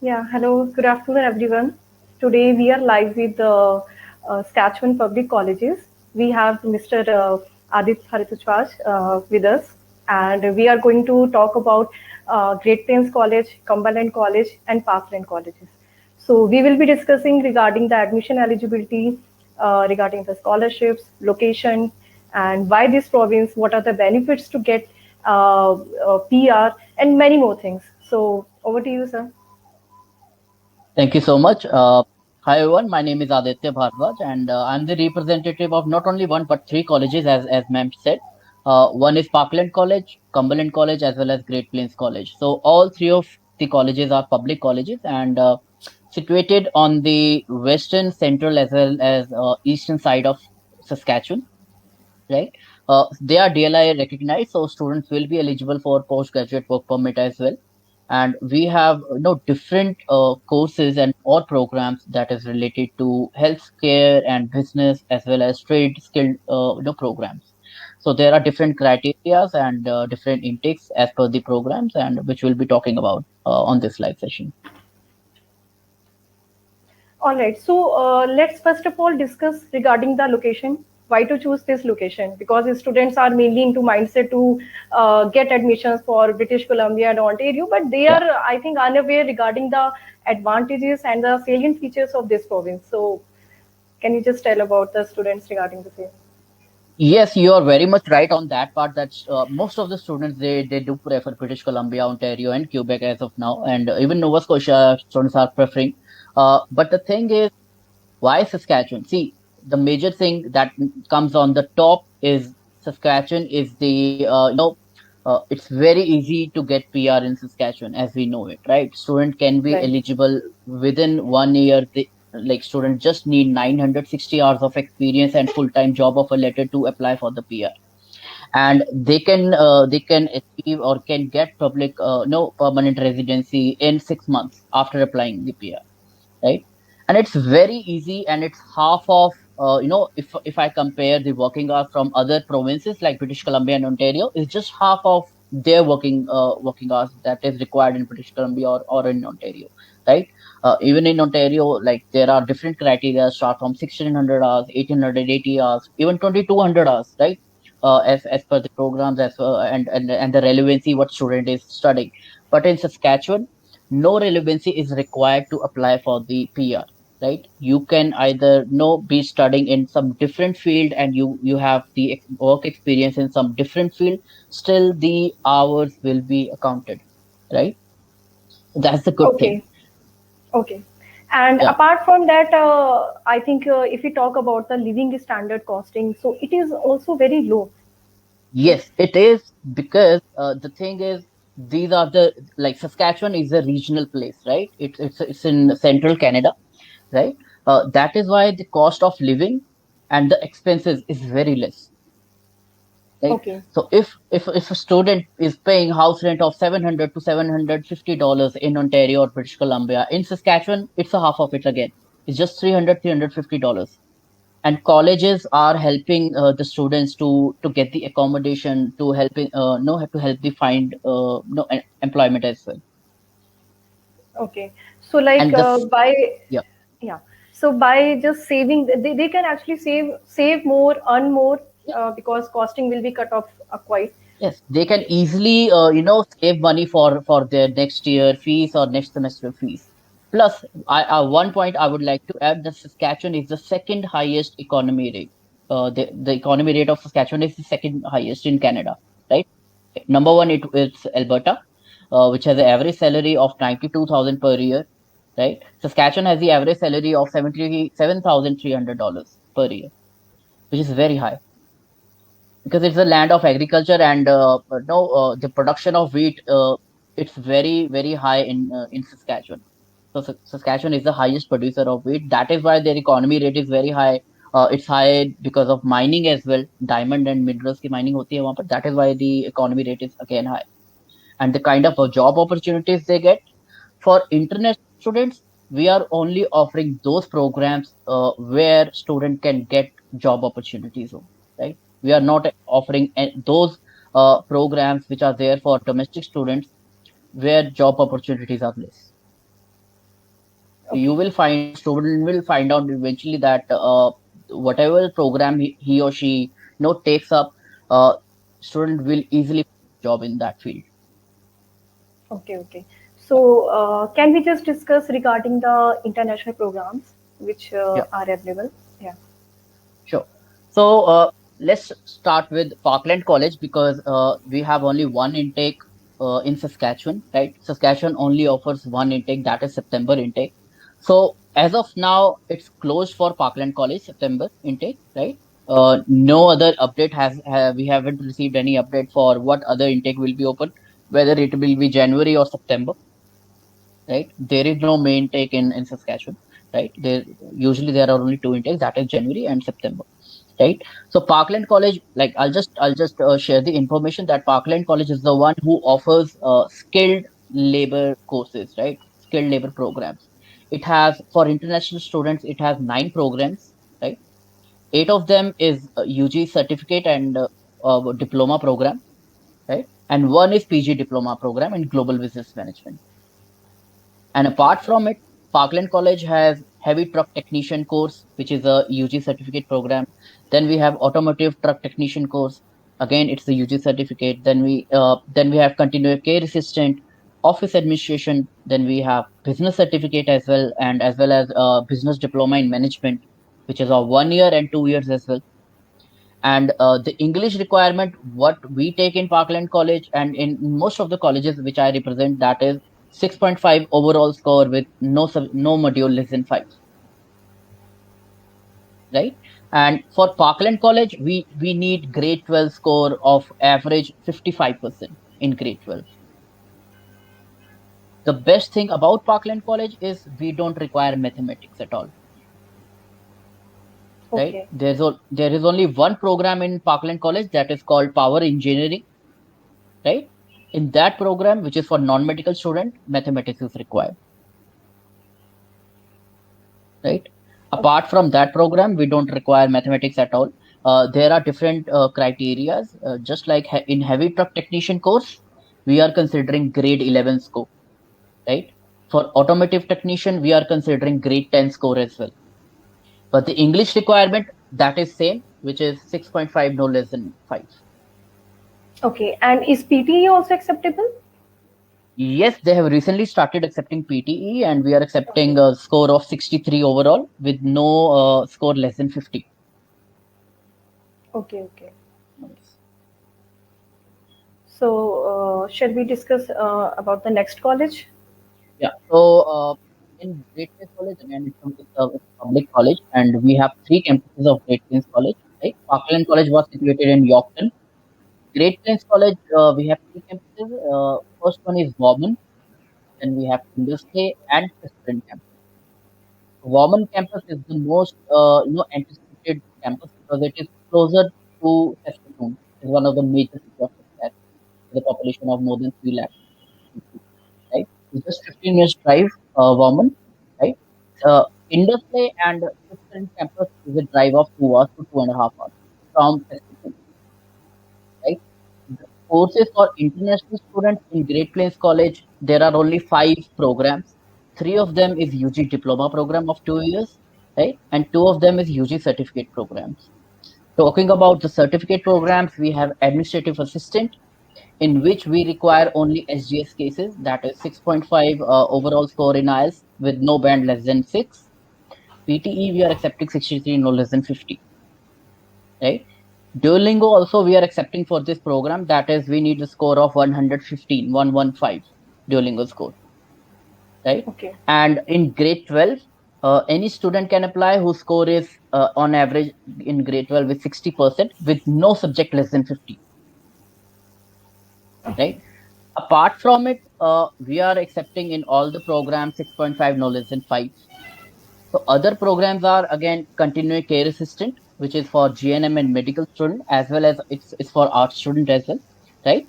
Yeah, hello, good afternoon, everyone. Today we are live with the Saskatchewan Public Colleges. We have Mr. Adit Bharatwaj with us, and we are going to talk about Great Plains College, Cumberland College, and Parkland colleges. So we will be discussing regarding the admission eligibility, regarding the scholarships, location, and why this province, what are the benefits to get PR, and many more things. So over to you, sir. Thank you so much. Hi everyone, my name is Aditya Bharadwaj, and I'm the representative of not only one but three colleges, as ma'am said. One is Parkland College, Cumberland College, as well as Great Plains College. So all three of the colleges are public colleges and situated on the western, central, as well as eastern side of Saskatchewan. Right? They are DLI recognized, so students will be eligible for postgraduate work permit as well. And we have different courses and or programs that is related to healthcare and business as well as trade skilled programs. So there are different criterias and different intakes as per the programs, and which we'll be talking about on this live session. All right. So let's first of all discuss regarding the location. Why to choose this location? Because students are mainly into mindset to get admissions for British Columbia and Ontario, but they Yeah. are, I think, unaware regarding the advantages and the salient features of this province. So can you just tell about the students regarding the same? Yes, you are very much right on that part. That's most of the students they do prefer British Columbia, Ontario, and Quebec as of now, and even Nova Scotia students are preferring. But the thing is, why Saskatchewan? See, the major thing that comes on the top is Saskatchewan is the it's very easy to get PR in Saskatchewan as we know it, right? Student can be Right. eligible within 1 year. Like students just need 960 hours of experience and full-time job offer letter to apply for the PR, and they can achieve or can get public no permanent residency in 6 months after applying the PR, right? And it's very easy, and it's half of if I compare the working hours from other provinces like British Columbia and Ontario, it's just half of their working hours that is required in British Columbia or in Ontario, right? Even in Ontario, like there are different criteria start from 1600 hours, 1880 hours, even 2200 hours, right? As per the programs, and the relevancy what student is studying. But in Saskatchewan, no relevancy is required to apply for the PR, right? You can either be studying in some different field, and you have the work experience in some different field, still the hours will be accounted, right? That's the good thing. Okay. Okay. And Yeah. apart from that, I think if we talk about the living standard costing, so it is also very low. Yes, it is, because the thing is, these are the, like, Saskatchewan is a regional place, right? It's in central Canada, right? That is why the cost of living and the expenses is very less, right? Okay. So if a student is paying house rent of 700 to $750 in Ontario or British Columbia, in Saskatchewan it's a half of it again. It's just $350. And colleges are helping the students to get the accommodation, to helping no to help the find no employment as well. Okay. So like And the by yeah. yeah. So by just saving, they can actually save more, earn more, because costing will be cut off quite. Yes, they can easily, save money for their next year fees or next semester fees. Plus, one point I would like to add: that Saskatchewan is the second highest economy rate. The economy rate of Saskatchewan is the second highest in Canada, right? Number one, it's Alberta, which has an average salary of 92,000 per year, right? Saskatchewan has the average salary of $77,300 per year, which is very high, because it's a land of agriculture, and no the production of wheat, it's very high in Saskatchewan. So Saskatchewan is the highest producer of wheat. That is why their economy rate is very high. It's high because of mining as well. Diamond and minerals की mining होती है वहाँ पर. That is why the economy rate is again high. And the kind of job opportunities they get for international students, we are only offering those programs where student can get job opportunities, right? We are not offering those programs which are there for domestic students where job opportunities are less. You Okay. will find student will find out eventually that whatever program he or she takes up, uh, student will easily find a job in that field. Okay. Okay. So, can we just discuss regarding the international programs which Yeah, are available? Yeah. sure. So let's start with Parkland College because we have only one intake in Saskatchewan, right? Saskatchewan only offers one intake, that is September intake. So as of now, it's closed for Parkland College September intake, right? No other update we haven't received any update for what other intake will be open, whether it will be January or September, right? There is no main intake in Saskatchewan, right? There are only two intakes, that is January and September, right? So Parkland College, like I'll just share the information that Parkland College is the one who offers skilled labor courses, right? Skilled labor programs. It has, for international students, it has 9 programs, right? Eight of them is UG certificate and diploma program, right? And one is PG diploma program in global business management. And apart Okay. from it, Parkland College has heavy truck technician course, which is a UG certificate program. Then we have automotive truck technician course. Again, it's the UG certificate. Then we have continuous care assistant, office administration. Then we have business certificate as well, and as well as business diploma in management, which is of 1 year and 2 years as well. And the English requirement, what we take in Parkland College and in most of the colleges which I represent, that is 6.5 overall score with no module less than 5, right? And for Parkland College, we need grade 12 score of average 55% in grade 12. The best thing about Parkland College is we don't require mathematics at all, right? Okay. There is only one program in Parkland College that is called Power Engineering, right? In that program, which is for non-medical student, mathematics is required, right? Okay. Apart from that program, we don't require mathematics at all. There are different criterias, just like in heavy truck technician course, we are considering grade 11 score, right? For automotive technician, we are considering grade 10 score as well. But the English requirement, that is same, which is 6.5, no less than 5. Okay. And is PTE also acceptable? Yes, they have recently started accepting PTE, and we are accepting Okay. a score of 63 overall with no score less than 50. Okay. Okay. So, shall we discuss about the next college? Yeah. So in Great Plains College, again, it's a public college, and we have three campuses of Great Plains College. Right? Parkland College was situated in Yorkton. Great Plains College, we have three campuses. First one is Warman, then we have Industry and President campus. Warman campus is the most anticipated campus because it is closer to Saskatoon. It's one of the major cities of Saskatchewan with a population of more than 3 lakh people, right? It's just 15 minutes drive, Warman, right? Industry and President campus is a drive of 2 hours to 2.5 hours from Saskatoon, right? The courses for international students in Great Plains College, there are only 5 programs. Three of them is UG diploma program of 2 years, right? And two of them is UG certificate programs. Talking about the certificate programs, we have administrative assistant, in which we require only SGS cases, that is 6.5 overall score in IELTS with no band less than 6. PTE, we are accepting 63, no less than 50, right? Duolingo also we are accepting for this program. That is, we need a score of 115, 115 Duolingo score, right? Okay. And in grade 12, any student can apply whose score is on average in grade 12 with 60% with no subject less than 50, right? Okay. Apart from it, we are accepting in all the programs 6.5, no less than 5. So other programs are again continuing care assistant, which is for GNM and medical student, as well as it's for art student as well, right?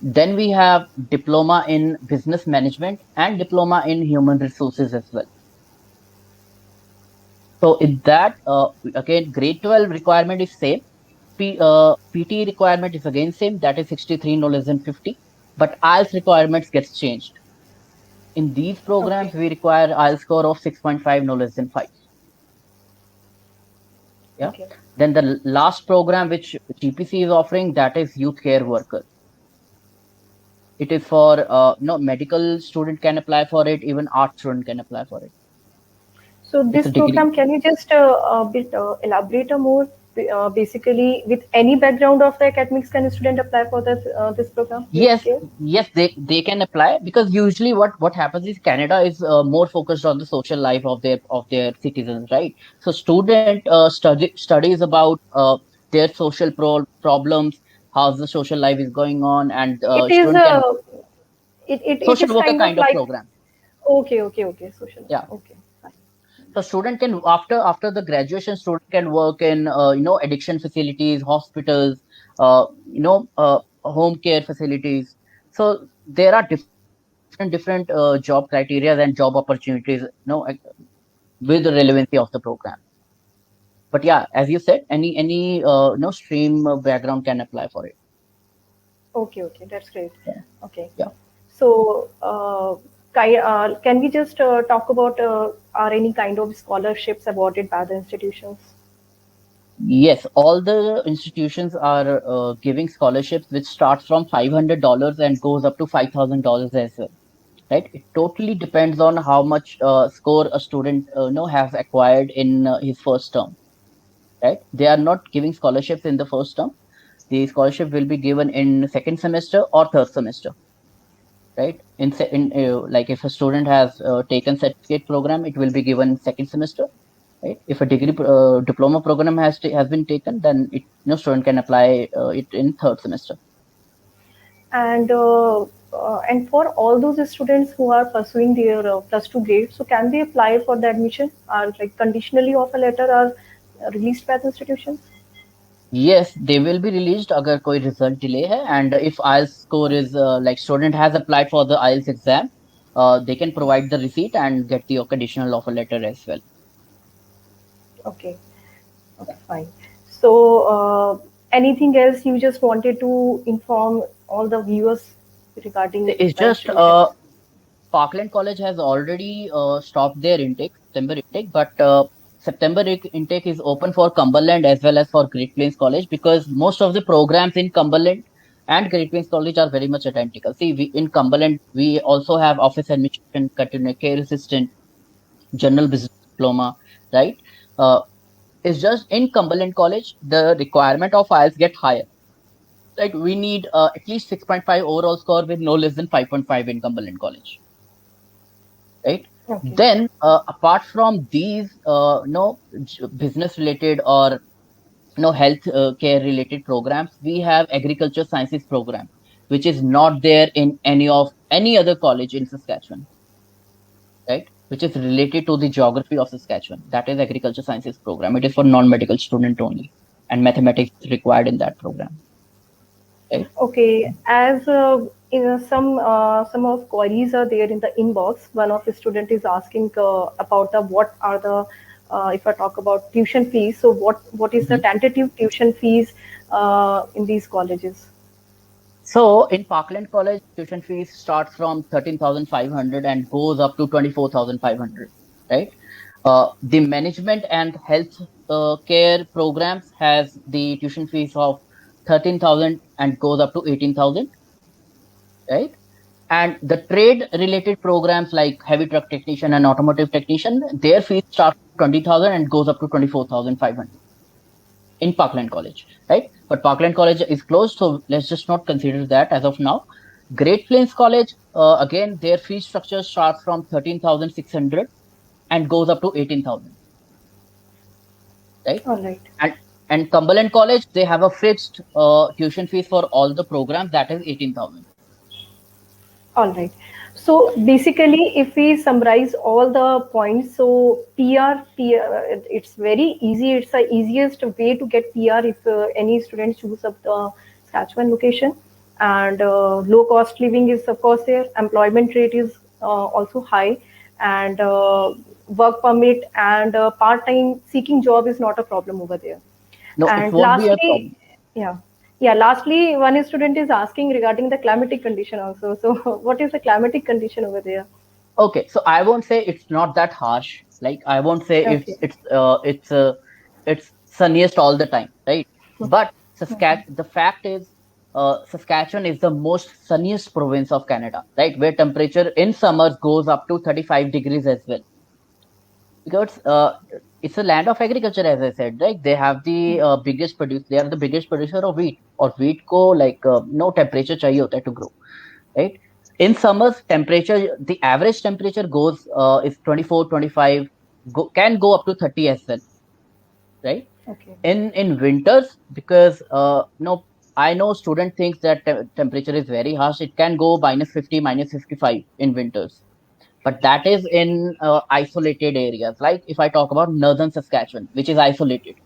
Then we have diploma in business management and diploma in human resources as well. So in that, again, grade 12 requirement is same. PT requirement is again same. That is 63, no less than 50. But IELTS requirements gets changed. In these Okay. programs, we require IELTS score of 6.5, no less than 5. Yeah. Okay. Then the last program which GPC is offering, that is youth care worker. It is for no medical student can apply for it, even art student can apply for it. So It's this a degree. program, can you just a bit elaborate more? Basically, with any background of the academics, can a student apply for this program, youth Yes, care? yes, they can apply, because usually what happens is Canada is more focused on the social life of their citizens, right? So student studies about their social problems, how the social life is going on, and It is student can it social is worker kind of kind of like program. okay, social. Yeah. Okay, fine. So student can after the graduation, student can work in addiction facilities, hospitals, home care facilities. So there are different job criteria and job opportunities, with the relevancy of the program. But yeah, as you said, any stream background can apply for it. Okay, that's great. Yeah, Okay. yeah. So, can we just talk about are any kind of scholarships awarded by the institutions? Yes, all the institutions are giving scholarships which starts from $500 and goes up to $5,000 as well. Right? It totally depends on how much score a student has acquired in his first term. Right? They are not giving scholarships in the first term. The scholarship will be given in second semester or third semester. Right? Like if a student has taken certificate program, it will be given second semester. Right? If a degree diploma program has been taken, then student can apply it in third semester. And for all those students who are pursuing their plus two grade, so can they apply for the admission? Are like conditionally of a letter are released by the institutions? Yes, they will be released अगर कोई result delay है, and if IELTS score is like student has applied for the IELTS exam, they can provide the receipt and get the conditional offer letter as well. Okay, okay, fine. So, anything else you just wanted to inform all the viewers regarding It's the just institution? Parkland College has already stopped their intake, September intake, but intake is open for Cumberland as well as for Great Plains College, because most of the programs in Cumberland and Great Plains College are very much identical. See, in Cumberland, we also have office administration, continuing care assistant, general business diploma, right? Uh, it's just in Cumberland College, the requirement of IELTS get higher. Like we need at least 6.5 overall score with no less than 5.5 in Cumberland College, right? Okay. Then, apart from these, business related or health care related programs, we have agriculture sciences program, which is not there in any other college in Saskatchewan, right? Which is related to the geography of Saskatchewan. That is agriculture sciences program. It is for non-medical student only, and mathematics is required in that program, right? Okay, as some of queries are there in the inbox. One of the student is asking about the what are the if I talk about tuition fees. So what is the Mhm. tentative tuition fees in these colleges? So in Parkland College, tuition fees starts from 13,500 and goes up to 24,500, right? The management and health care programs has the tuition fees of 13,000 and goes up to 18,000, right? And the trade related programs like heavy truck technician and automotive technician, their fees start from 20,000 and goes up to 24,500 in Parkland College, right? But Parkland College is closed, so let's just not consider that as of now. Great Plains College, again, their fee structure starts from 13,600 and goes up to 18,000, right? All right. And Cumberland College, they have a fixed tuition fees for all the programs, that is 18,000. All right. So basically, if we summarize all the points, so it's very easy. It's the easiest way to get PR if any student choose up the Saskatchewan location. And low cost living is of course there. Employment rate is also high, and work permit and part time seeking job is not a problem over there. No, it And won't be a lastly, problem. yeah, yeah. Lastly, one student is asking regarding the climatic condition also. So, what is the climatic condition over there? Okay, so I won't say it's not that harsh. Like I won't say Okay. it's sunniest all the time, right? But the fact is, Saskatchewan is the most sunniest province of Canada, right? Where temperature in summers goes up to 35 degrees as well. Because it's a land of agriculture, as I said, right? They have the biggest produce. They are the biggest producer of wheat, or wheat ko like no temperature chahiye hota hai to grow, right? In summers, temperature, the average temperature goes is 24, 25, can go up to 30 as well, right? Okay. In winters, because no, I know student thinks that temperature is very harsh. It can go -50, -55 in winters, but that is in isolated areas. Like if I talk about northern Saskatchewan, which is isolated,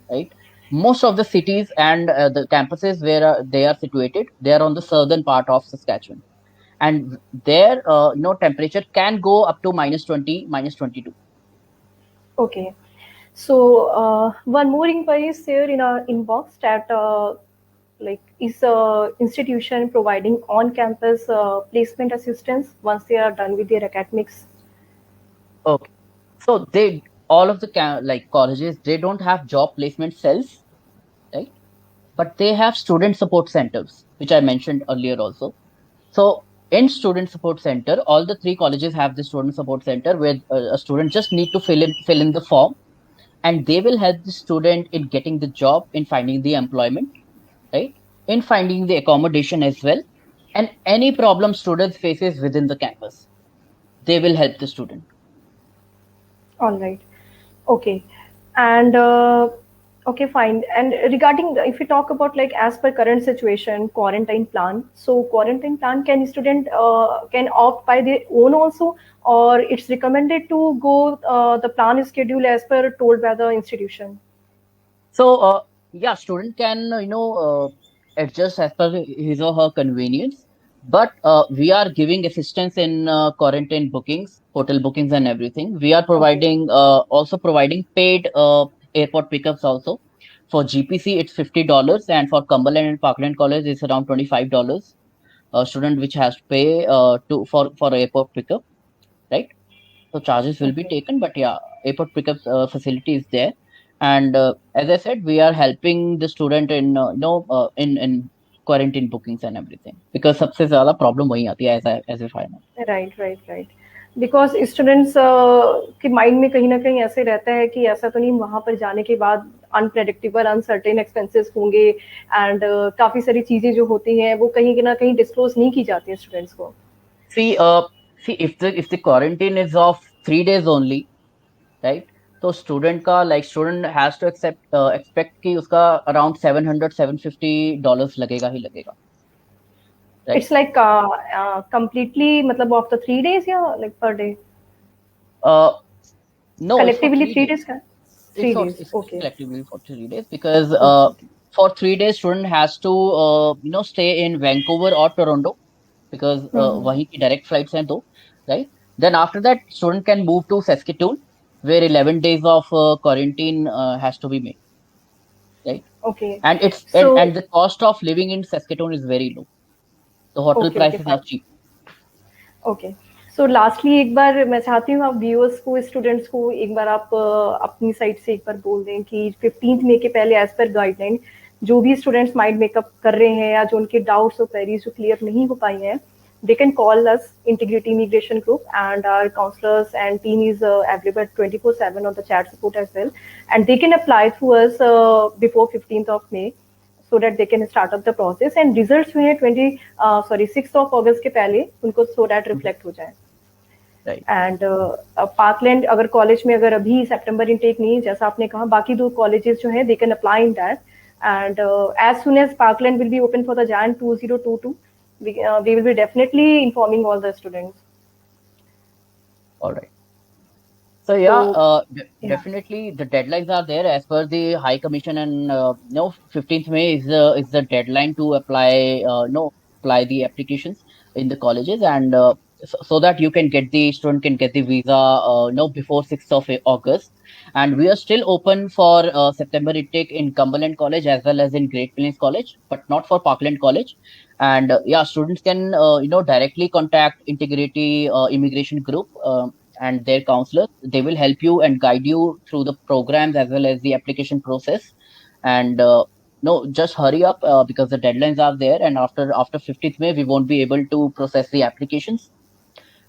right? Most of the cities and the campuses where they are situated, they are on the southern part of Saskatchewan, and there temperature can go up to -20, -22. Okay. So one more inquiry is there in our inbox that like is institution providing on-campus placement assistance once they are done with their academics? Okay, so they all of the like colleges, they don't have job placement cells, right? But they have student support centers, which I mentioned earlier also. So in student support center, all the three colleges have the student support center where a student just need to fill in the form, and they will help the student in getting the job, in finding the employment, right? In finding the accommodation as well, and any problem students faces within the campus, they will help the student. All right. Okay. And okay, fine. And regarding if we talk about like as per current situation, quarantine plan. So quarantine plan can student can opt by their own also, or it's recommended to go the plan is scheduled as per told by the institution. So yeah, student can adjust as per his or her convenience, but we are giving assistance in quarantine bookings, hotel bookings, and everything. We are Okay. providing also providing paid airport pickups also. For GPC, it's $50, and for Cumberland and Parkland College, it's around $25. A student which has to pay for airport pickup, right? So charges will be Okay. taken, but yeah, airport pickup facility is there. And as I said, we are helping the student in in quarantine bookings and everything, because सबसे ज़्यादा problem वही आती है, as if I know. Right right right because students के mind में कहीं ना कहीं ऐसे रहता है कि ऐसा तो नहीं वहां पर जाने के बाद अनप्रेडिक्टेबल अनसर्टेन एक्सपेंसेस होंगे एंड काफी सारी चीजें जो होती हैं वो कहीं ना कहीं डिस्क्लोज नहीं की जाती है स्टूडेंट्स को. See, see if the quarantine is of 3 days only, right? तो स्टूडेंट का like student has to expect कि उसका around 700 $750 लगेगा ही लगेगा, right? इट्स लाइक कंप्लीटली मतलब ऑफ द 3 days या like per day Uh, no, it's for collectively three three days. Days का. Three days It's okay. collectively for 3 days, because okay. for 3 days student has to stay in Vancouver or Toronto, because वहीं की direct flights हैं दो, right? Then after that student can move to Saskatoon, where 11 days of quarantine has to be made, right? Okay. And it's so and the cost of living in Saskatoon is very low. The hotel okay. Okay prices are fine. cheap. Okay. So lastly एक बार मैं चाहती हूँ आप viewers को students को एक बार आप अपनी साइड से एक बार बोल दें कि 15 मई के पहले एज पर गाइडलाइन जो भी स्टूडेंट्स माइंड मेकअप कर रहे हैं या जो उनके डाउट्स और क्वेरीज जो क्लियर नहीं हो पाई हैं they can call us integrity immigration group and our counselors and team is available 24/7 on the chat support as well and they can apply through us before 15th of May so that they can start up the process and results जो है 6th of August के पहले उनको so that reflect हो जाए. Right. And parkland अगर college में अगर अभी सितंबर इनटेक नहीं है जैसा आपने कहा बाकी दो कॉलेजेस जो हैं they can apply in that and as soon as Parkland will be open for the Jan 2022 we will be definitely informing all the students. All right. So yeah, So yeah. definitely the deadlines are there as per the High Commission, and 15th May is the deadline to apply apply the applications in the colleges, and so that you can get the student can get the visa before 6th of August, and we are still open for September intake in Cumberland College as well as in Great Plains College, but not for Parkland College. And yeah, students can directly contact Integrity Immigration Group and their counselors. They will help you and guide you through the programs as well as the application process. And no, just hurry up because the deadlines are there, and after 15th May we won't be able to process the applications.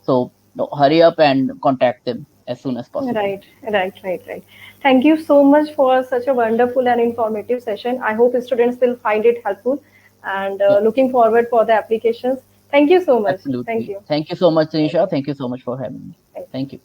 So no, hurry up and contact them as soon as possible. Right, right. Thank you so much for such a wonderful and informative session. I hope students will find it helpful and Yeah, looking forward for the applications. Thank you so much. Thank absolutely. you. Thank you so much, Thank Tanisha. you. Thank you so much for having me. Thank you. Thank you.